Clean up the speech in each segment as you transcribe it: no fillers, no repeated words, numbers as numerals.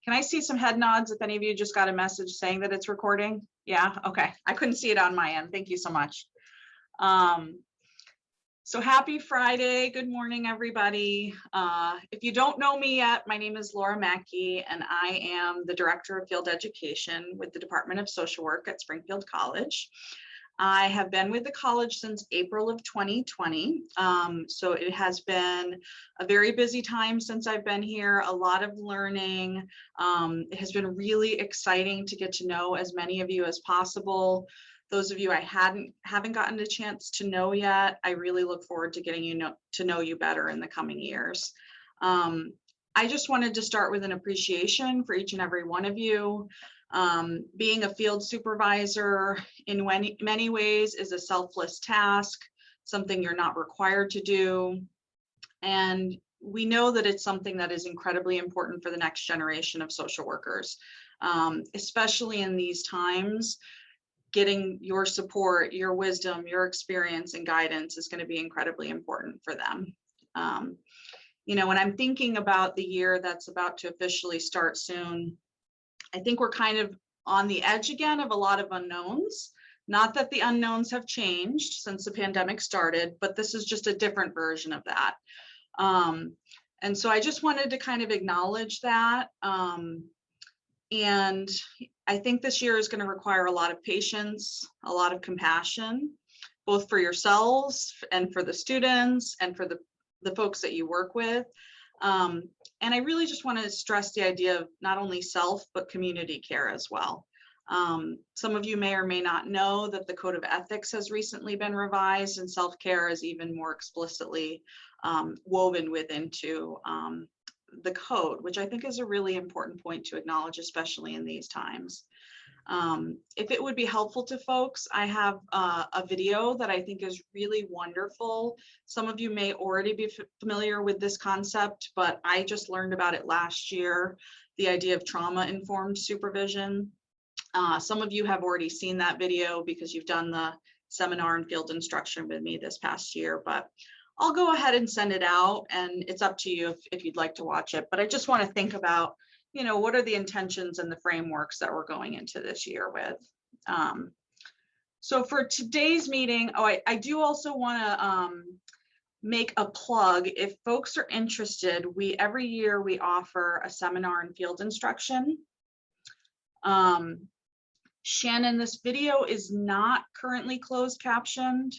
Can I see some head nods if any of you just got a message saying that it's recording? Yeah, okay. I couldn't see it on my end. Thank you so much. So happy Friday. Good morning, everybody. If you don't know me yet, my name is Laura Mackey, and I am the Director of Field Education with the Department of Social Work at Springfield College. I have been with the college since April of 2020. So it has been a very busy time since I've been here, a lot of learning. It has been really exciting to get to know as many of you as possible. Those of you I haven't gotten a chance to know yet, I really look forward to getting to know you better in the coming years. I just wanted to start with an appreciation for each and every one of you. Being a field supervisor in many ways is a selfless task, something you're not required to do. And we know that it's something that is incredibly important for the next generation of social workers, especially in these times. Getting your support, your wisdom, your experience and guidance is going to be incredibly important for them. You know, when I'm thinking about the year that's about to officially start soon, I think we're kind of on the edge again of a lot of unknowns. Not that the unknowns have changed since the pandemic started, but this is just a different version of that. And so I just wanted to kind of acknowledge that. And I think this year is going to require a lot of patience, a lot of compassion, both for yourselves and for the students and for the folks that you work with. And I really just want to stress the idea of not only self, but community care as well. Some of you may or may not know that the Code of Ethics has recently been revised, and self-care is even more explicitly woven into the code, which I think is a really important point to acknowledge, especially in these times. If it would be helpful to folks, I have a video that I think is really wonderful. Some of you may already be familiar with this concept, but I just learned about it last year, the idea of trauma-informed supervision. Some of you have already seen that video because you've done the seminar and field instruction with me this past year, but I'll go ahead and send it out, and it's up to you if you'd like to watch it. But I just want to think about, you know, what are the intentions and the frameworks that we're going into this year with. So for today's meeting, I do also want to make a plug. If folks are interested, every year we offer a seminar in field instruction. Shannon, this video is not currently closed captioned,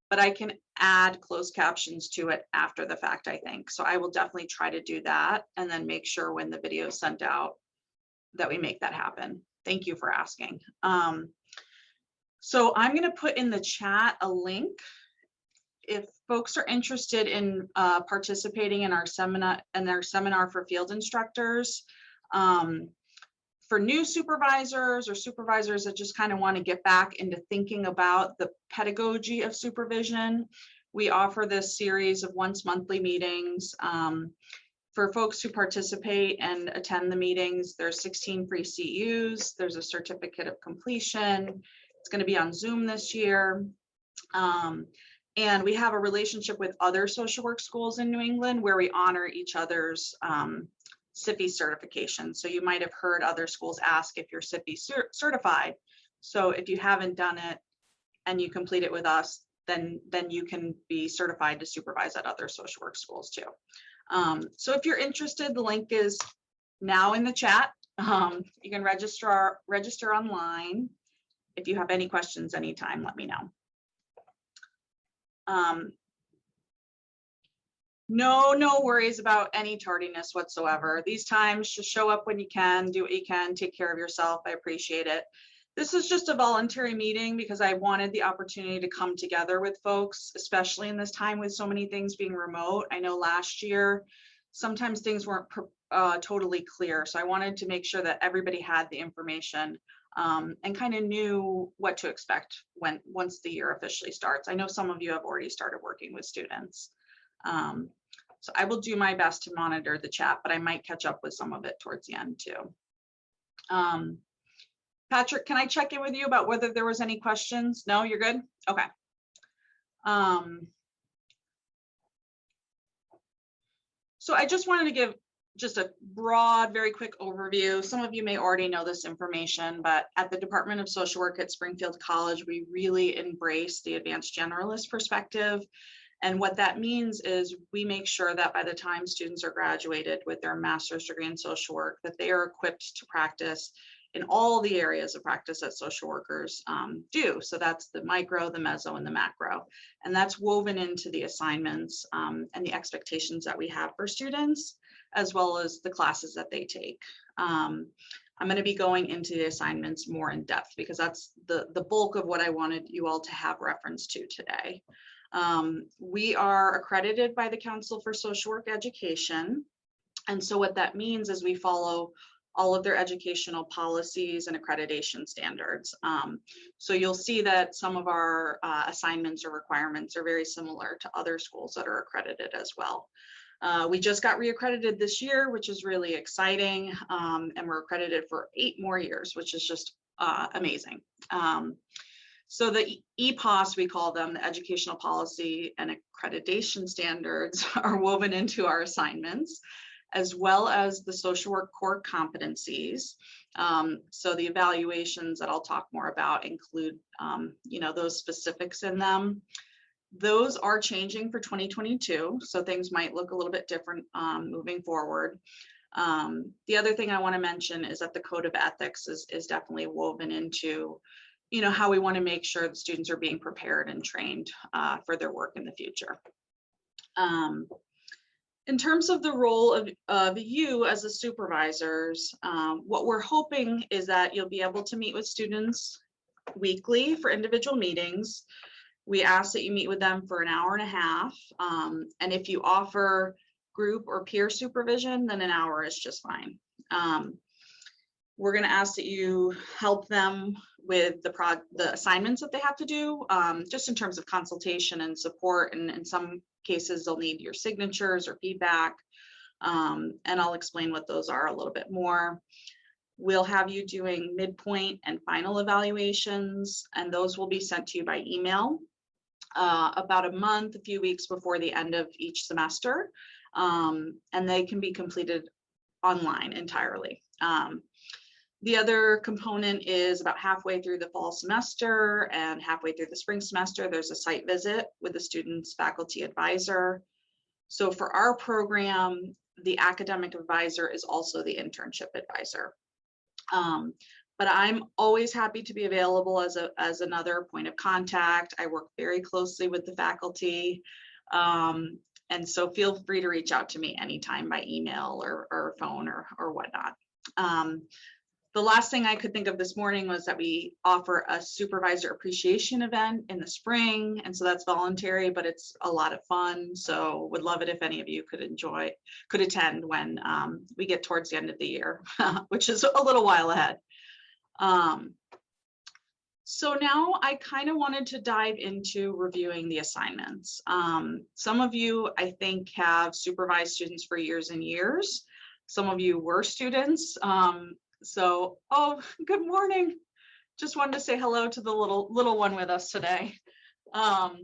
but I can add closed captions to it after the fact, I think. So I will definitely try to do that and then make sure when the video is sent out that we make that happen. Thank you for asking. So I'm going to put in the chat a link. If folks are interested in participating in our seminar for field instructors, for new supervisors or supervisors that just kind of want to get back into thinking about the pedagogy of supervision, we offer this series of once monthly meetings. For folks who participate and attend the meetings, there's 16 free CUs. There's a certificate of completion. It's going to be on Zoom this year. And we have a relationship with other social work schools in New England where we honor each other's SIFI certification. So you might have heard other schools ask if you're SIFI certified. So if you haven't done it and you complete it with us, then you can be certified to supervise at other social work schools too. So if you're interested, the link is now in the chat. You can register online. If you have any questions anytime, let me know. No worries about any tardiness whatsoever. These times, just show up when you can, do what you can, take care of yourself. I appreciate it. This is just a voluntary meeting because I wanted the opportunity to come together with folks, especially in this time with so many things being remote. I know last year, sometimes things weren't totally clear. So I wanted to make sure that everybody had the information and kind of knew what to expect once the year officially starts. I know some of you have already started working with students. So I will do my best to monitor the chat, but I might catch up with some of it towards the end too. Patrick, can I check in with you about whether there was any questions? No, you're good? Okay. So I just wanted to give just a broad, very quick overview. Some of you may already know this information, but at the Department of Social Work at Springfield College, we really embrace the advanced generalist perspective. And what that means is we make sure that by the time students are graduated with their master's degree in social work, that they are equipped to practice in all the areas of practice that social workers do. So that's the micro, the meso, and the macro. And that's woven into the assignments and the expectations that we have for students, as well as the classes that they take. I'm going to be going into the assignments more in depth because that's the bulk of what I wanted you all to have reference to today. We are accredited by the Council for Social Work Education. And so what that means is we follow all of their educational policies and accreditation standards. So you'll see that some of our assignments or requirements are very similar to other schools that are accredited as well. We just got reaccredited this year, which is really exciting. And we're accredited for 8 more years, which is just amazing. So the EPOS, we call them, the Educational Policy and Accreditation Standards, are woven into our assignments, as well as the social work core competencies. So the evaluations that I'll talk more about include, those specifics in them. Those are changing for 2022, so things might look a little bit different moving forward. The other thing I want to mention is that the code of ethics is definitely woven into, how we want to make sure the students are being prepared and trained for their work in the future. In terms of the role of you as the supervisors, what we're hoping is that you'll be able to meet with students weekly for individual meetings. We ask that you meet with them for an hour and a half. And if you offer group or peer supervision, then an hour is just fine. We're going to ask that you help them with the assignments that they have to do, just in terms of consultation and support. And in some cases, they'll need your signatures or feedback. And I'll explain what those are a little bit more. We'll have you doing midpoint and final evaluations, and those will be sent to you by email about a few weeks before the end of each semester. And they can be completed online entirely. The other component is about halfway through the fall semester and halfway through the spring semester, there's a site visit with the student's faculty advisor. So for our program, the academic advisor is also the internship advisor. But I'm always happy to be available as another point of contact. I work very closely with the faculty. And so feel free to reach out to me anytime by email or phone or whatnot. The last thing I could think of this morning was that we offer a supervisor appreciation event in the spring. And so that's voluntary, but it's a lot of fun. So would love it if any of you could attend when we get towards the end of the year, which is a little while ahead. So now I kind of wanted to dive into reviewing the assignments. Some of you, I think, have supervised students for years and years. Some of you were students. Oh, good morning. Just wanted to say hello to the little one with us today. But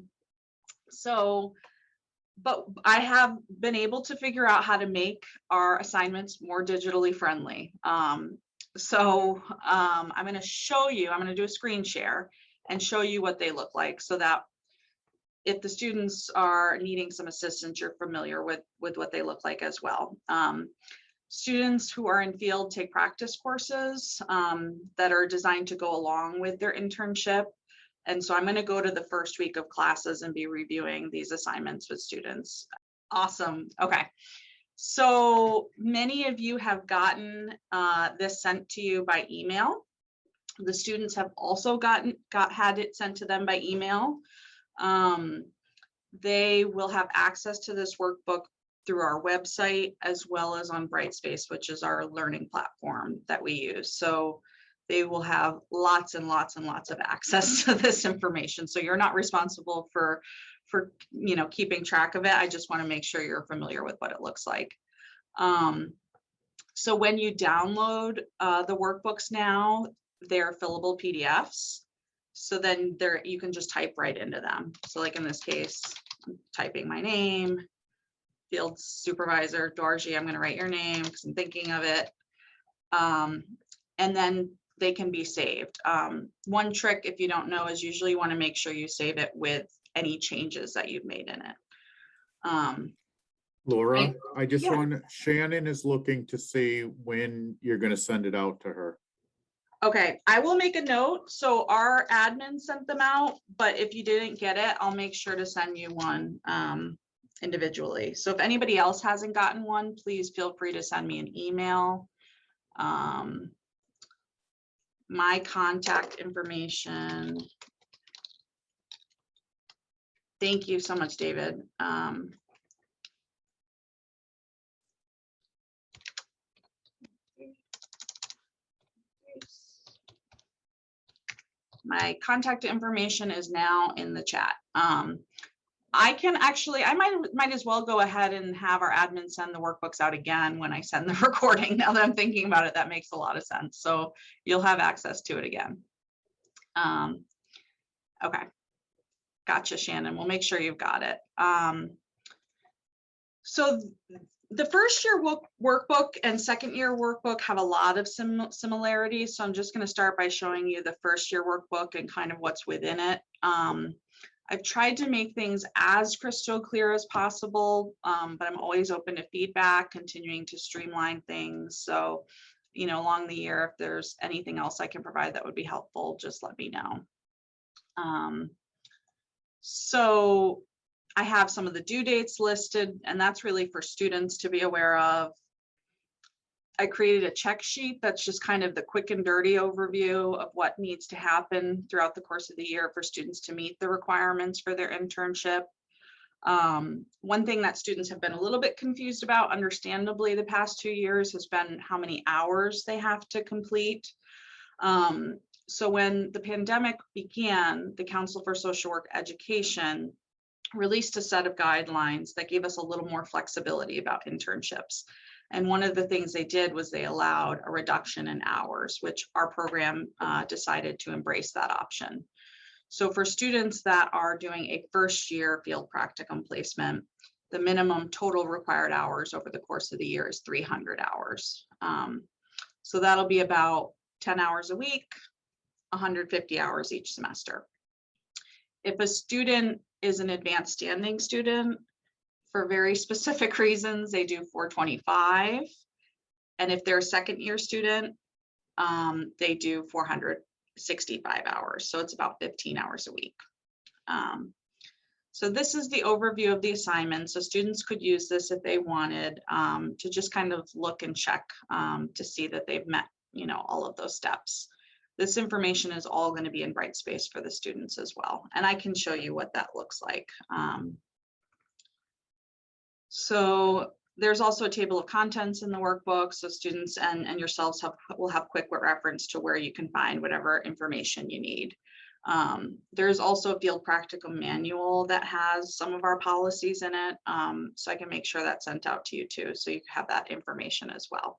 I have been able to figure out how to make our assignments more digitally friendly. I'm going to show you, I'm going to do a screen share and show you what they look like so that if the students are needing some assistance, you're familiar with what they look like as well. Students who are in field take practice courses that are designed to go along with their internship. And so I'm going to go to the first week of classes and be reviewing these assignments with students. Awesome. Okay. So many of you have gotten this sent to you by email. The students have also had it sent to them by email. They will have access to this workbook through our website, as well as on Brightspace, which is our learning platform that we use. So they will have lots and lots and lots of access to this information. So you're not responsible for keeping track of it. I just want to make sure you're familiar with what it looks like. So when you download the workbooks now, they're fillable PDFs. So then you can just type right into them. So like in this case, I'm typing my name, field supervisor, Dorji, I'm going to write your name because I'm thinking of it. And then they can be saved. One trick, if you don't know, is usually you want to make sure you save it with any changes that you've made in it. Laura, I just yeah. want, Shannon is looking to see when you're going to send it out to her. Okay, I will make a note. So our admin sent them out, but if you didn't get it, I'll make sure to send you one individually. So if anybody else hasn't gotten one, please feel free to send me an email. My contact information. Thank you so much, David. My contact information is now in the chat. I can actually, I might as well go ahead and have our admin send the workbooks out again when I send the recording. Now that I'm thinking about it, that makes a lot of sense. So you'll have access to it again. Okay. Gotcha, Shannon. We'll make sure you've got it. So the first year workbook and second year workbook have a lot of similarities. So I'm just going to start by showing you the first year workbook and kind of what's within it. I've tried to make things as crystal clear as possible, but I'm always open to feedback, continuing to streamline things. So, you know, along the year, if there's anything else I can provide that would be helpful, just let me know. So I have some of the due dates listed, and that's really for students to be aware of. I created a check sheet that's just kind of the quick and dirty overview of what needs to happen throughout the course of the year for students to meet the requirements for their internship. One thing that students have been a little bit confused about, understandably, the past 2 years has been how many hours they have to complete. So when the pandemic began, the Council for Social Work Education released a set of guidelines that gave us a little more flexibility about internships. And one of the things they did was they allowed a reduction in hours, which our program decided to embrace that option. So for students that are doing a first year field practicum placement, the minimum total required hours over the course of the year is 300 hours. So that'll be about 10 hours a week, 150 hours each semester. If a student is an advanced standing student, for very specific reasons, they do 425. And if they're a second year student, they do 465 hours. So it's about 15 hours a week. So this is the overview of the assignment. So students could use this if they wanted to just kind of look and check to see that they've met, you know, all of those steps. This information is all going to be in Brightspace for the students as well. And I can show you what that looks like. So there's also a table of contents in the workbook, so students and yourselves will have quick reference to where you can find whatever information you need. There's also a field practicum manual that has some of our policies in it, so I can make sure that's sent out to you too, so you have that information as well.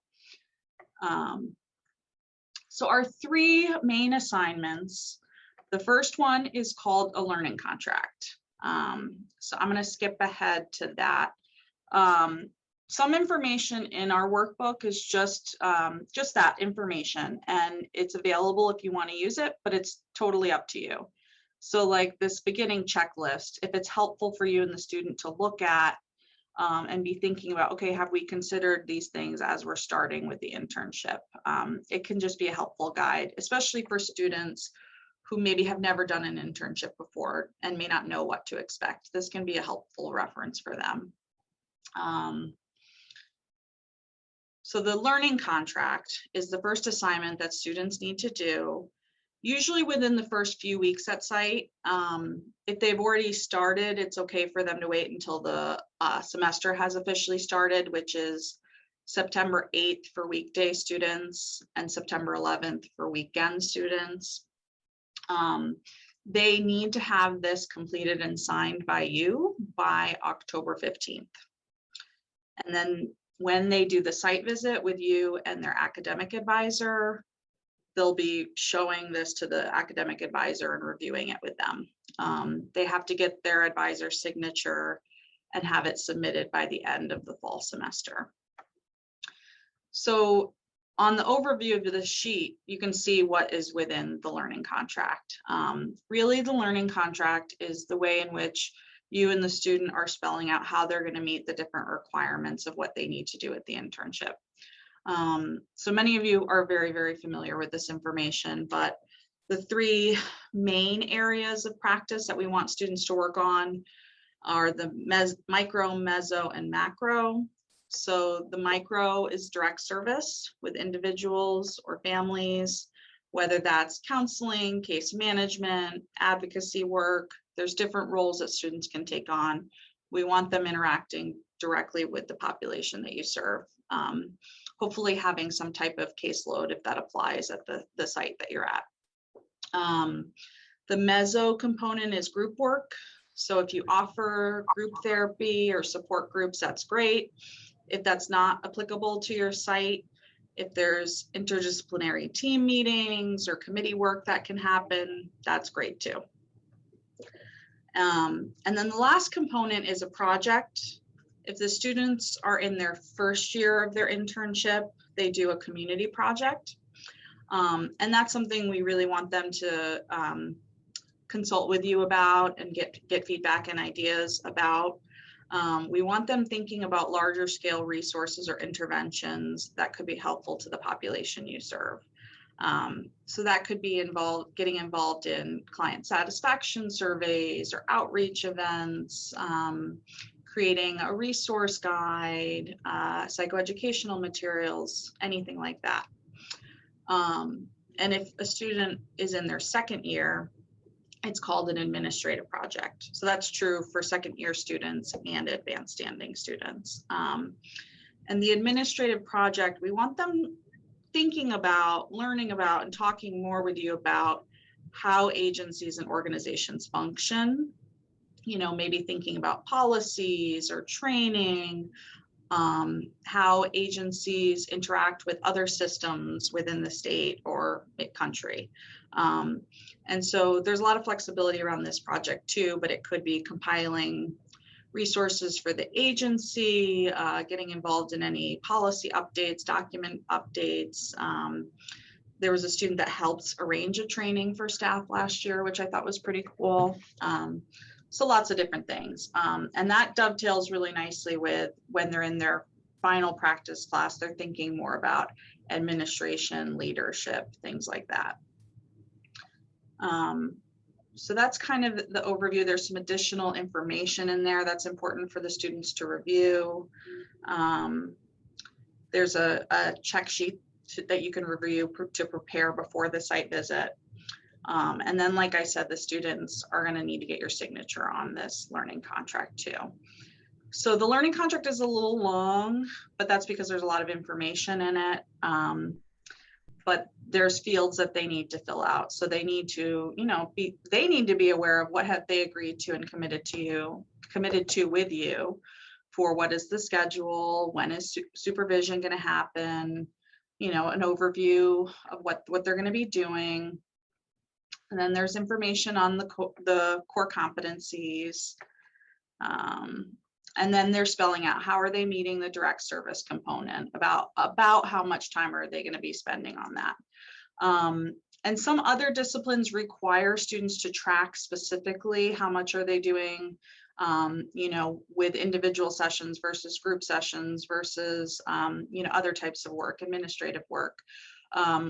So our 3 main assignments, the first one is called a learning contract. So I'm going to skip ahead to that. Some information in our workbook is just that information, and it's available if you want to use it, but it's totally up to you. So like this beginning checklist, if it's helpful for you and the student to look at and be thinking about, okay, have we considered these things as we're starting with the internship? It can just be a helpful guide, especially for students who maybe have never done an internship before and may not know what to expect. This can be a helpful reference for them. So the learning contract is the first assignment that students need to do, usually within the first few weeks at site. If they've already started, it's okay for them to wait until the semester has officially started, which is September 8th for weekday students and September 11th for weekend students. They need to have this completed and signed by you by October 15th. And then when they do the site visit with you and their academic advisor, they'll be showing this to the academic advisor and reviewing it with them. They have to get their advisor's signature, and have it submitted by the end of the fall semester. So on the overview of the sheet, you can see what is within the learning contract. Really, the learning contract is the way in which you and the student are spelling out how they're going to meet the different requirements of what they need to do at the internship. So many of you are very, very familiar with this information, but the three main areas of practice that we want students to work on are the micro, meso, and macro. So the micro is direct service with individuals or families, whether that's counseling, case management, advocacy work. There's different roles that students can take on. We want them interacting directly with the population that you serve. Hopefully having some type of caseload if that applies at the site that you're at. The meso component is group work. So if you offer group therapy or support groups, that's great. If that's not applicable to your site, if there's interdisciplinary team meetings or committee work that can happen, that's great too. And then the last component is a project. If the students are in their first year of their internship, they do a community project. And that's something we really want them to consult with you about and get feedback and ideas about. We want them thinking about larger scale resources or interventions that could be helpful to the population you serve. So that could be getting involved in client satisfaction surveys or outreach events, creating a resource guide, psychoeducational materials, anything like that. And if a student is in their second year, it's called an administrative project. So that's true for second year students and advanced standing students. And the administrative project, we want them thinking about, learning about, and talking more with you about how agencies and organizations function. You know, maybe thinking about policies or training, how agencies interact with other systems within the state or country. And so there's a lot of flexibility around this project too, but it could be compiling resources for the agency, getting involved in any policy updates, document updates. There was a student that helped arrange a training for staff last year, which I thought was pretty cool. So lots of different things. And that dovetails really nicely with when they're in their final practice class, they're thinking more about administration, leadership, things like that. So that's kind of the overview. There's some additional information in there that's important for the students to review. There's a check sheet that you can review to prepare before the site visit. And then, like I said, the students are going to need to get your signature on this learning contract too. So the learning contract is a little long, but that's because there's a lot of information in it. But there's fields that they need to fill out. So they need to, you know, they need to be aware of what have they agreed to and committed to with you for what is the schedule, when is supervision going to happen, you know, an overview of what they're going to be doing. And then there's information on the core competencies. And then they're spelling out how are they meeting the direct service component, about how much time are they going to be spending on that. And some other disciplines require students to track specifically how much are they doing, you know, with individual sessions versus group sessions versus, you know, other types of work, administrative work.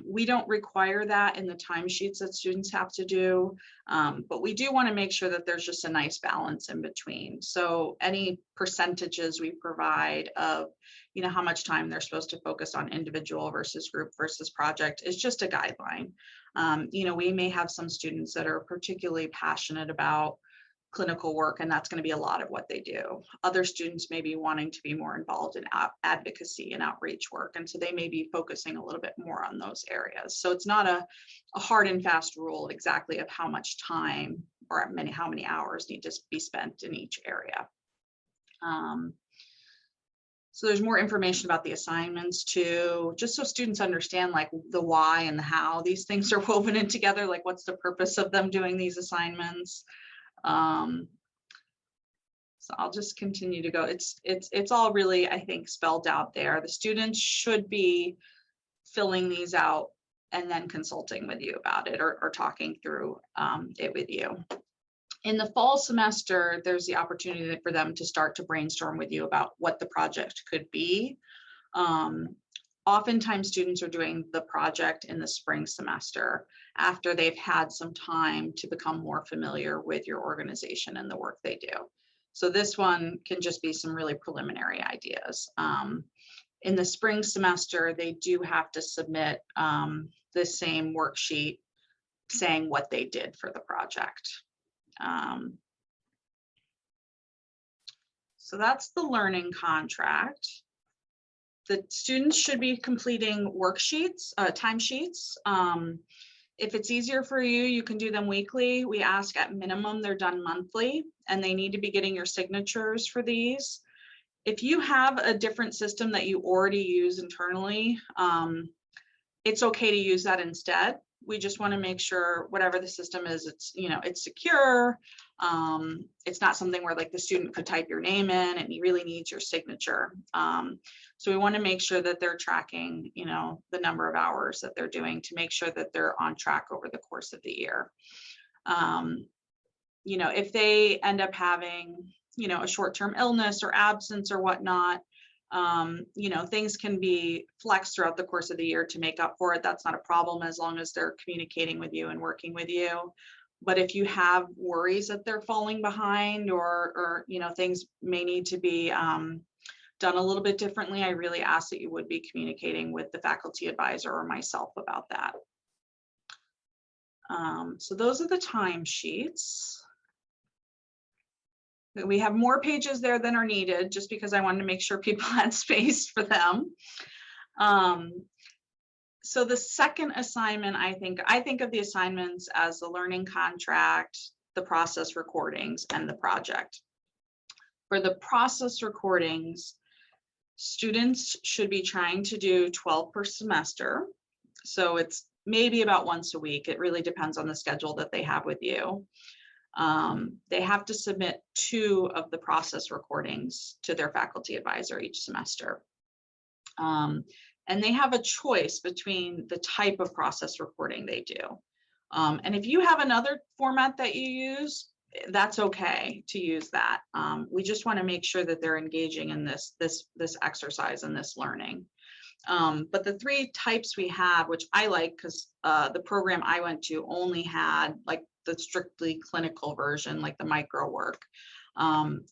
We don't require that in the timesheets that students have to do, but we do want to make sure that there's just a nice balance in between. So any percentages we provide of, you know, how much time they're supposed to focus on individual versus group versus project is just a guideline. You know, we may have some students that are particularly passionate about clinical work, and that's going to be a lot of what they do. Other students may be wanting to be more involved in advocacy and outreach work, and so they may be focusing a little bit more on those areas. So it's not a hard and fast rule exactly of how much time or how many hours need to be spent in each area. So there's more information about the assignments too, just so students understand like the why and the how these things are woven in together, like what's the purpose of them doing these assignments. So I'll just continue to go. It's all really, I think, spelled out there. The students should be filling these out and then consulting with you about it, or talking through it with you. In the fall semester, there's the opportunity for them to start to brainstorm with you about what the project could be. Oftentimes students are doing the project in the spring semester after they've had some time to become more familiar with your organization and the work they do. So this one can just be some really preliminary ideas. In the spring semester, they do have to submit the same worksheet saying what they did for the project. So that's the learning contract. The students should be completing worksheets, timesheets. If it's easier for you, you can do them weekly. We ask at minimum they're done monthly, and they need to be getting your signatures for these. If you have a different system that you already use internally, it's okay to use that instead. We just want to make sure whatever the system is, it's secure. It's not something where like the student could type your name in and he really needs your signature. So we want to make sure that they're tracking, the number of hours that they're doing to make sure that they're on track over the course of the year. If they end up having, a short-term illness or absence or whatnot, things can be flexed throughout the course of the year to make up for it. That's not a problem as long as they're communicating with you and working with you. But if you have worries that they're falling behind or things may need to be done a little bit differently, I really ask that you would be communicating with the faculty advisor or myself about that. So those are the timesheets. We have more pages there than are needed just because I wanted to make sure people had space for them. So the second assignment, I think of the assignments as the learning contract, the process recordings, and the project. For the process recordings, students should be trying to do 12 per semester. So it's maybe about once a week. It really depends on the schedule that they have with you. They have to submit 2 of the process recordings to their faculty advisor each semester. And they have a choice between the type of process recording they do. And if you have another format that you use, that's okay to use that. We just want to make sure that they're engaging in this exercise and this learning. But the 3 types we have, which I like because the program I went to only had like the strictly clinical version, like the micro work.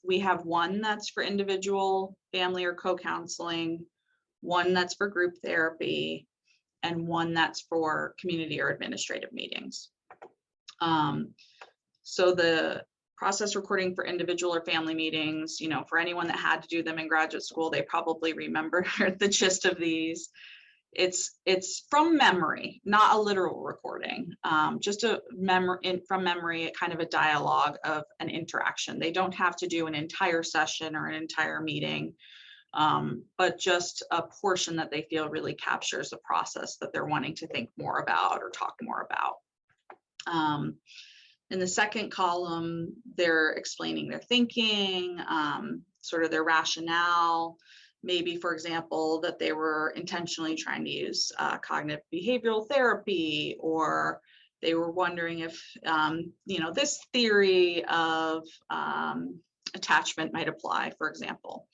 We have one that's for individual, family, or co-counseling, one that's for group therapy, and one that's for community or administrative meetings. So the process recording for individual or family meetings, for anyone that had to do them in graduate school, they probably remember the gist of these. It's from memory, not a literal recording, just from memory, kind of a dialogue of an interaction. They don't have to do an entire session or an entire meeting, but just a portion that they feel really captures the process that they're wanting to think more about or talk more about. In the second column, they're explaining their thinking, sort of their rationale. Maybe, for example, that they were intentionally trying to use cognitive behavioral therapy, or they were wondering if, this theory of attachment might apply, for example.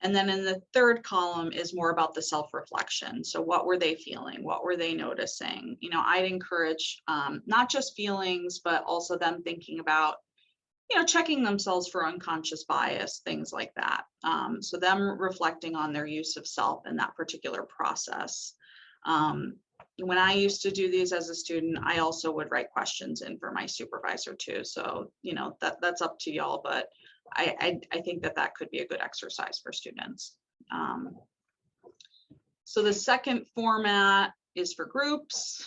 And then in the third column is more about the self-reflection. So what were they feeling? What were they noticing? I'd encourage not just feelings, but also them thinking about, checking themselves for unconscious bias, things like that. So them reflecting on their use of self in that particular process. When I used to do these as a student, I also would write questions in for my supervisor too. So, that's up to y'all, but I think that could be a good exercise for students. So the second format is for groups.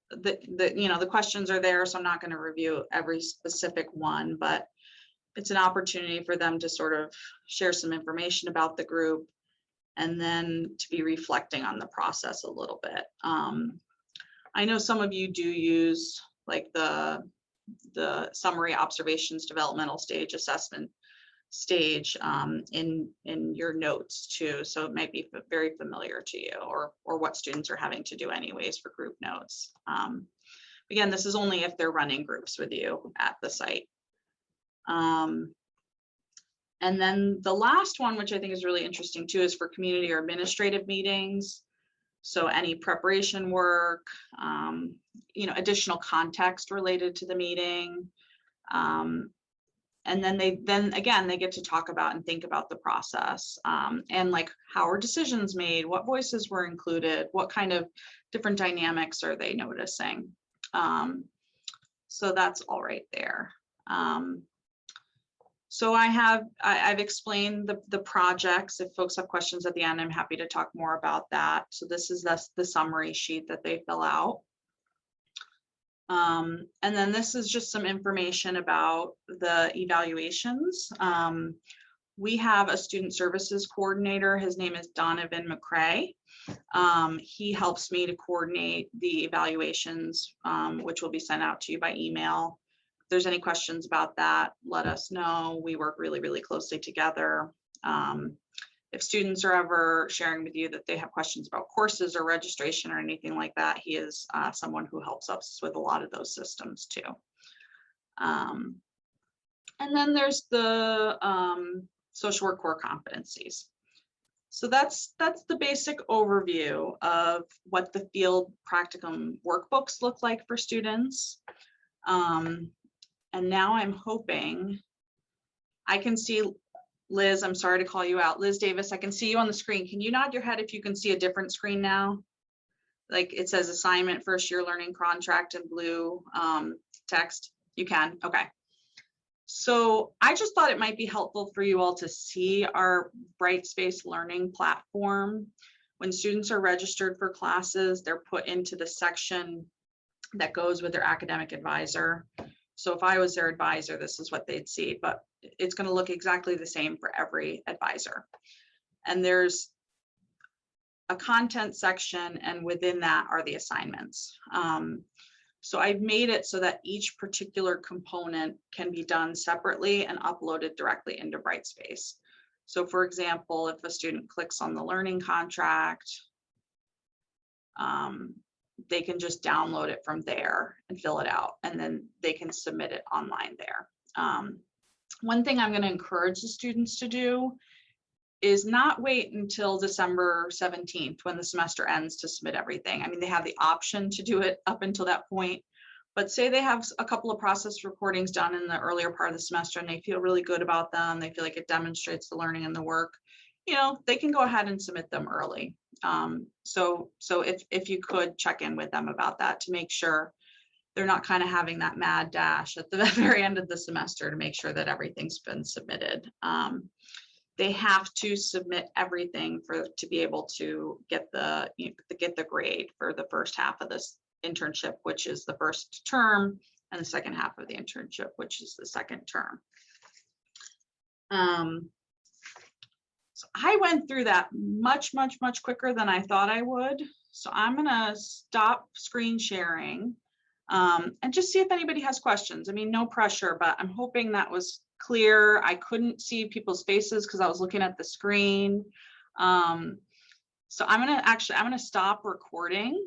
The questions are there, so I'm not going to review every specific one, but it's an opportunity for them to sort of share some information about the group and then to be reflecting on the process a little bit. I know some of you do use like the summary observations developmental stage assessment stage in your notes too. So it might be very familiar to you, or what students are having to do anyways for group notes. Again, this is only if they're running groups with you at the site. And then the last one, which I think is really interesting too, is for community or administrative meetings. So any preparation work, you know, additional context related to the meeting. And then again, they get to talk about and think about the process, and like, how are decisions made? What voices were included? What kind of different dynamics are they noticing? So that's all right there. So I've explained the projects. If folks have questions at the end, I'm happy to talk more about that. So this is the summary sheet that they fill out. And then this is just some information about the evaluations. We have a student services coordinator. His name is Donovan McCrae. He helps me to coordinate the evaluations, which will be sent out to you by email. If there's any questions about that, let us know. We work really, really closely together. If students are ever sharing with you that they have questions about courses or registration or anything like that, he is someone who helps us with a lot of those systems too. And then there's the social work core competencies. So that's the basic overview of what the field practicum workbooks look like for students. And now I'm hoping I can see Liz. I'm sorry to call you out. Liz Davis, I can see you on the screen. Can you nod your head if you can see a different screen now? Like it says assignment, first year learning contract in blue text. You can, okay. So I just thought it might be helpful for you all to see our Brightspace learning platform. When students are registered for classes, they're put into the section that goes with their academic advisor. So if I was their advisor, this is what they'd see, but it's going to look exactly the same for every advisor. And there's a content section, and within that are the assignments. So I've made it so that each particular component can be done separately and uploaded directly into Brightspace. So for example, if a student clicks on the learning contract, they can just download it from there and fill it out, and then they can submit it online there. One thing I'm going to encourage the students to do is not wait until December 17th when the semester ends to submit everything. I mean, they have the option to do it up until that point, but say they have a couple of process recordings done in the earlier part of the semester and they feel really good about them, they feel like it demonstrates the learning and the work, you know, they can go ahead and submit them early. So if you could check in with them about that to make sure they're not kind of having that mad dash at the very end of the semester to make sure that everything's been submitted. They have to submit everything to be able to get the grade for the first half of this internship, which is the first term, and the second half of the internship, which is the second term. So I went through that much quicker than I thought I would. So I'm gonna stop screen sharing and just see if anybody has questions. I mean, no pressure, but I'm hoping that was clear. I couldn't see people's faces because I was looking at the screen. So I'm gonna stop recording.